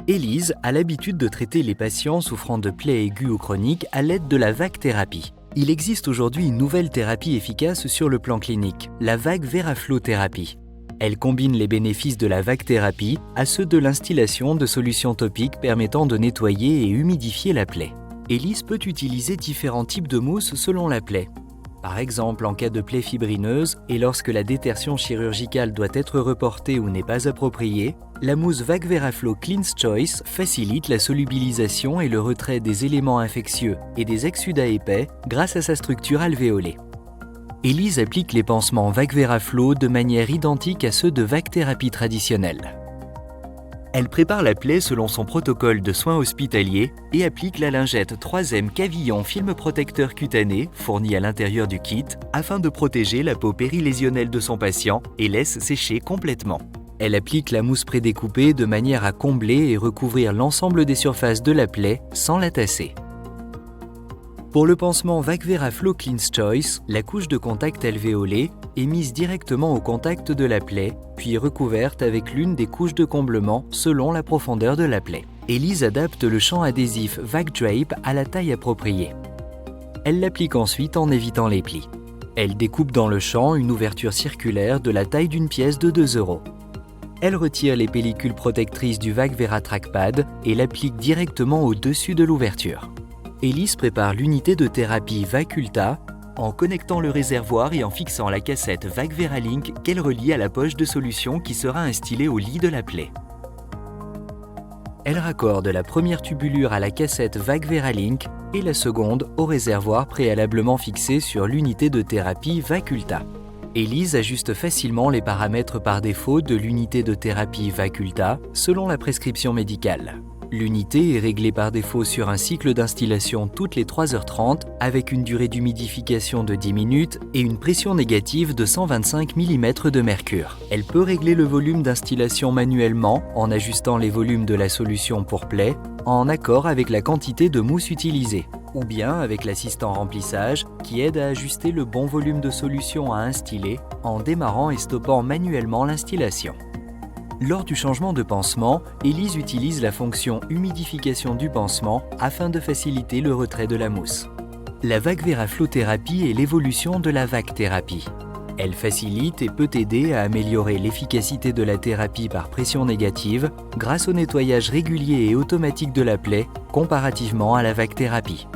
Élise a l'habitude de traiter les patients souffrant de plaies aiguës ou chroniques à l'aide de la vague thérapie. Il existe aujourd'hui une nouvelle thérapie efficace sur le plan clinique, la vague Veraflo thérapie. Elle combine les bénéfices de la vague thérapie à ceux de l'instillation de solutions topiques permettant de nettoyer et humidifier la plaie. Élise peut utiliser différents types de mousse selon la plaie. Par exemple, en cas de plaie fibrineuse et lorsque la détertion chirurgicale doit être reportée ou n'est pas appropriée, la mousse Vague Veraflo Clean's Choice facilite la solubilisation et le retrait des éléments infectieux et des exsudats épais grâce à sa structure alvéolée. Élise applique les pansements Vague Veraflo de manière identique à ceux de vague thérapie traditionnelle. Elle prépare la plaie selon son protocole de soins hospitaliers et applique la lingette 3M Cavillon film protecteur cutané fourni à l'intérieur du kit afin de protéger la peau périlésionnelle de son patient et laisse sécher complètement. Elle applique la mousse prédécoupée de manière à combler et recouvrir l'ensemble des surfaces de la plaie sans la tasser. Pour le pansement Vague Veraflo Clean's Choice, la couche de contact alvéolée est mise directement au contact de la plaie, puis recouverte avec l'une des couches de comblement selon la profondeur de la plaie. Élise adapte le champ adhésif Vague Drape à la taille appropriée. Elle l'applique ensuite en évitant les plis. Elle découpe dans le champ une ouverture circulaire de la taille d'une pièce de 2 €. Elle retire les pellicules protectrices du Vague Vera Trackpad et l'applique directement au-dessus de l'ouverture. Élise prépare l'unité de thérapie Vaculta en connectant le réservoir et en fixant la cassette Vague Veralink qu'elle relie à la poche de solution qui sera instillée au lit de la plaie. Elle raccorde la première tubulure à la cassette Vague Veralink et la seconde au réservoir préalablement fixé sur l'unité de thérapie Vaculta. Élise ajuste facilement les paramètres par défaut de l'unité de thérapie Vaculta selon la prescription médicale. L'unité est réglée par défaut sur un cycle d'instillation toutes les 3h30 avec une durée d'humidification de 10 minutes et une pression négative de 125 mm de mercure. Elle peut régler le volume d'instillation manuellement en ajustant les volumes de la solution pour plaie en accord avec la quantité de mousse utilisée, ou bien avec l'assistant remplissage qui aide à ajuster le bon volume de solution à instiller en démarrant et stoppant manuellement l'instillation. Lors du changement de pansement, Élise utilise la fonction humidification du pansement afin de faciliter le retrait de la mousse. La Vague Veraflo thérapie est l'évolution de la vague thérapie. Elle facilite et peut aider à améliorer l'efficacité de la thérapie par pression négative grâce au nettoyage régulier et automatique de la plaie comparativement à la vague thérapie.